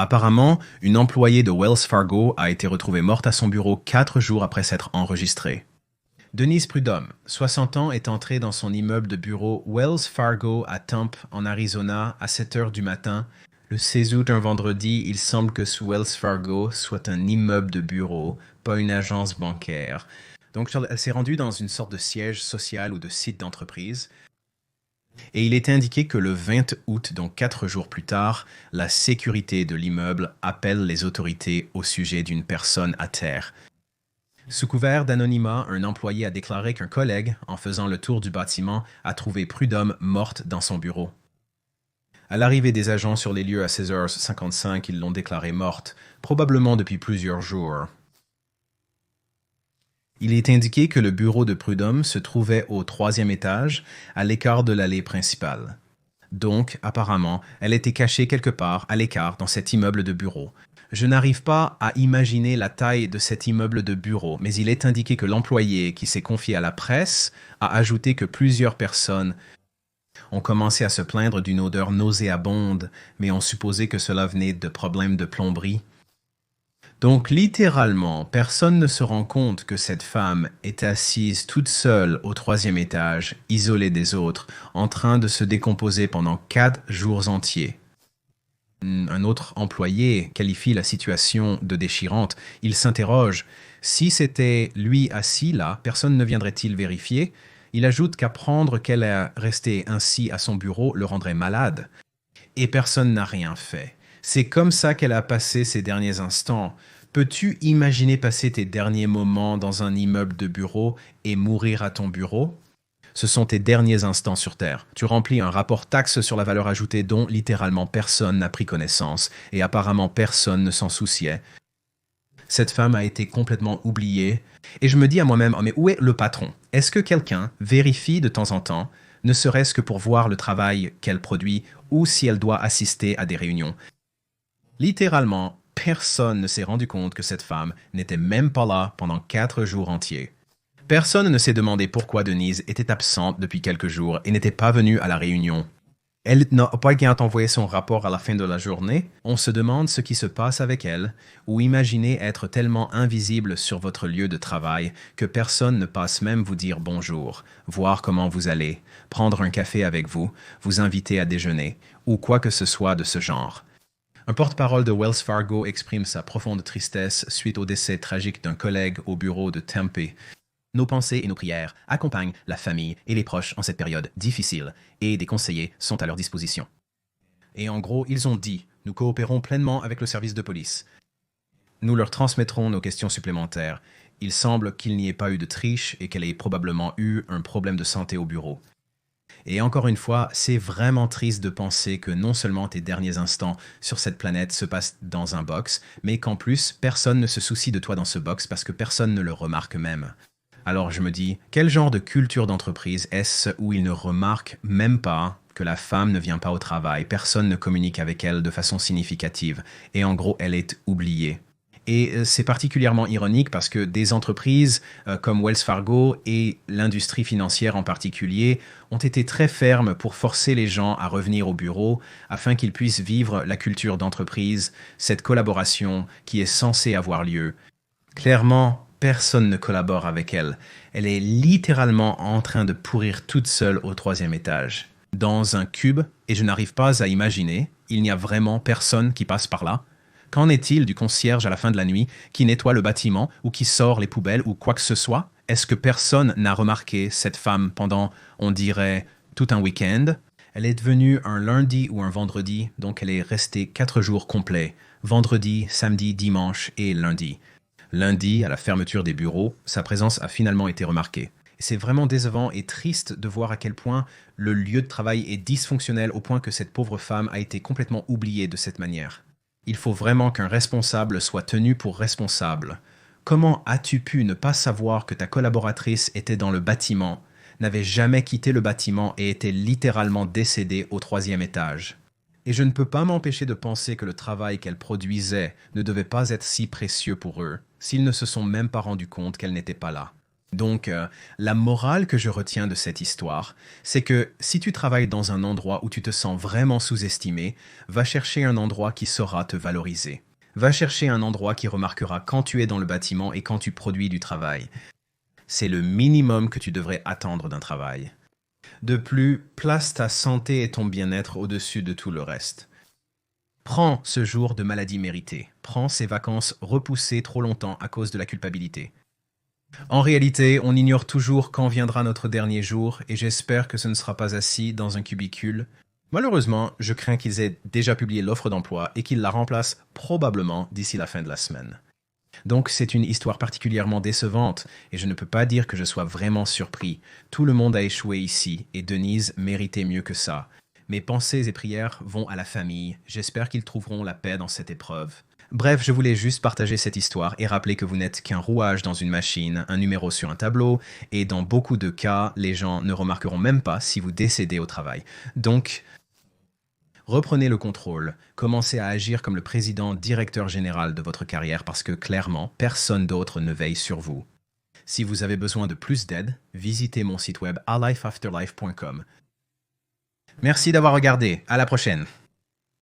Apparemment, une employée de Wells Fargo a été retrouvée morte à son bureau 4 jours après s'être enregistrée. Denise Prudhomme, 60 ans, est entrée dans son immeuble de bureau Wells Fargo à Tempe, en Arizona, à 7 heures du matin. Le 16 août, un vendredi, il semble que ce Wells Fargo soit un immeuble de bureau, pas une agence bancaire. Donc, elle s'est rendue dans une sorte de siège social ou de site d'entreprise. Et il est indiqué que le 20 août, donc 4 jours plus tard, la sécurité de l'immeuble appelle les autorités au sujet d'une personne à terre. Sous couvert d'anonymat, un employé a déclaré qu'un collègue, en faisant le tour du bâtiment, a trouvé Prudhomme morte dans son bureau. À l'arrivée des agents sur les lieux à 16h55, ils l'ont déclarée morte, probablement depuis plusieurs jours. Il est indiqué que le bureau de Prudhomme se trouvait au 3e étage, à l'écart de l'allée principale. Donc, apparemment, elle était cachée quelque part à l'écart dans cet immeuble de bureau. Je n'arrive pas à imaginer la taille de cet immeuble de bureau, mais il est indiqué que l'employé qui s'est confié à la presse a ajouté que plusieurs personnes ont commencé à se plaindre d'une odeur nauséabonde, mais ont supposé que cela venait de problèmes de plomberie. Donc, littéralement, personne ne se rend compte que cette femme est assise toute seule au 3e étage, isolée des autres, en train de se décomposer pendant 4 jours entiers. Un autre employé qualifie la situation de déchirante. Il s'interroge, si c'était lui assis là, personne ne viendrait-il vérifier? Il ajoute qu'apprendre qu'elle est restée ainsi à son bureau le rendrait malade. Et personne n'a rien fait. C'est comme ça qu'elle a passé ses derniers instants. Peux-tu imaginer passer tes derniers moments dans un immeuble de bureau et mourir à ton bureau? Ce sont tes derniers instants sur Terre. Tu remplis un rapport taxe sur la valeur ajoutée dont littéralement personne n'a pris connaissance et apparemment personne ne s'en souciait. Cette femme a été complètement oubliée et je me dis à moi-même, oh, mais où est le patron? Est-ce que quelqu'un vérifie de temps en temps, ne serait-ce que pour voir le travail qu'elle produit ou si elle doit assister à des réunions? Littéralement, personne ne s'est rendu compte que cette femme n'était même pas là pendant 4 jours entiers. Personne ne s'est demandé pourquoi Denise était absente depuis quelques jours et n'était pas venue à la réunion. Elle n'a pas envoyé son rapport à la fin de la journée. On se demande ce qui se passe avec elle, ou imaginez être tellement invisible sur votre lieu de travail que personne ne passe même vous dire bonjour, voir comment vous allez, prendre un café avec vous, vous inviter à déjeuner, ou quoi que ce soit de ce genre. Un porte-parole de Wells Fargo exprime sa profonde tristesse suite au décès tragique d'un collègue au bureau de Tempe. Nos pensées et nos prières accompagnent la famille et les proches en cette période difficile et des conseillers sont à leur disposition. Et en gros, ils ont dit, nous coopérons pleinement avec le service de police. Nous leur transmettrons nos questions supplémentaires. Il semble qu'il n'y ait pas eu de triche et qu'elle ait probablement eu un problème de santé au bureau. Et encore une fois, c'est vraiment triste de penser que non seulement tes derniers instants sur cette planète se passent dans un box, mais qu'en plus, personne ne se soucie de toi dans ce box parce que personne ne le remarque même. Alors je me dis, quel genre de culture d'entreprise est-ce où ils ne remarquent même pas que la femme ne vient pas au travail, personne ne communique avec elle de façon significative, et en gros, elle est oubliée. Et c'est particulièrement ironique parce que des entreprises comme Wells Fargo et l'industrie financière en particulier ont été très fermes pour forcer les gens à revenir au bureau afin qu'ils puissent vivre la culture d'entreprise, cette collaboration qui est censée avoir lieu. Clairement, personne ne collabore avec elle. Elle est littéralement en train de pourrir toute seule au 3e étage, dans un cube, et je n'arrive pas à imaginer, il n'y a vraiment personne qui passe par là. Qu'en est-il du concierge à la fin de la nuit qui nettoie le bâtiment ou qui sort les poubelles ou quoi que ce soit? Est-ce que personne n'a remarqué cette femme pendant, on dirait, tout un week-end? Elle est devenue un lundi ou un vendredi, donc elle est restée 4 jours complets, vendredi, samedi, dimanche et lundi. Lundi, à la fermeture des bureaux, sa présence a finalement été remarquée. C'est vraiment décevant et triste de voir à quel point le lieu de travail est dysfonctionnel au point que cette pauvre femme a été complètement oubliée de cette manière. Il faut vraiment qu'un responsable soit tenu pour responsable. Comment as-tu pu ne pas savoir que ta collaboratrice était dans le bâtiment, n'avait jamais quitté le bâtiment et était littéralement décédée au 3e étage? Et je ne peux pas m'empêcher de penser que le travail qu'elle produisait ne devait pas être si précieux pour eux, s'ils ne se sont même pas rendus compte qu'elle n'était pas là. Donc, la morale que je retiens de cette histoire, c'est que si tu travailles dans un endroit où tu te sens vraiment sous-estimé, va chercher un endroit qui saura te valoriser. Va chercher un endroit qui remarquera quand tu es dans le bâtiment et quand tu produis du travail. C'est le minimum que tu devrais attendre d'un travail. De plus, place ta santé et ton bien-être au-dessus de tout le reste. Prends ce jour de maladie méritée. Prends ces vacances repoussées trop longtemps à cause de la culpabilité. En réalité, on ignore toujours quand viendra notre dernier jour et j'espère que ce ne sera pas assis dans un cubicule. Malheureusement, je crains qu'ils aient déjà publié l'offre d'emploi et qu'ils la remplacent probablement d'ici la fin de la semaine. Donc c'est une histoire particulièrement décevante et je ne peux pas dire que je sois vraiment surpris. Tout le monde a échoué ici et Denise méritait mieux que ça. Mes pensées et prières vont à la famille. J'espère qu'ils trouveront la paix dans cette épreuve. Bref, je voulais juste partager cette histoire et rappeler que vous n'êtes qu'un rouage dans une machine, un numéro sur un tableau, et dans beaucoup de cas, les gens ne remarqueront même pas si vous décédez au travail. Donc, reprenez le contrôle, commencez à agir comme le président directeur général de votre carrière parce que clairement, personne d'autre ne veille sur vous. Si vous avez besoin de plus d'aide, visitez mon site web alifeafterlife.com. Merci d'avoir regardé, à la prochaine.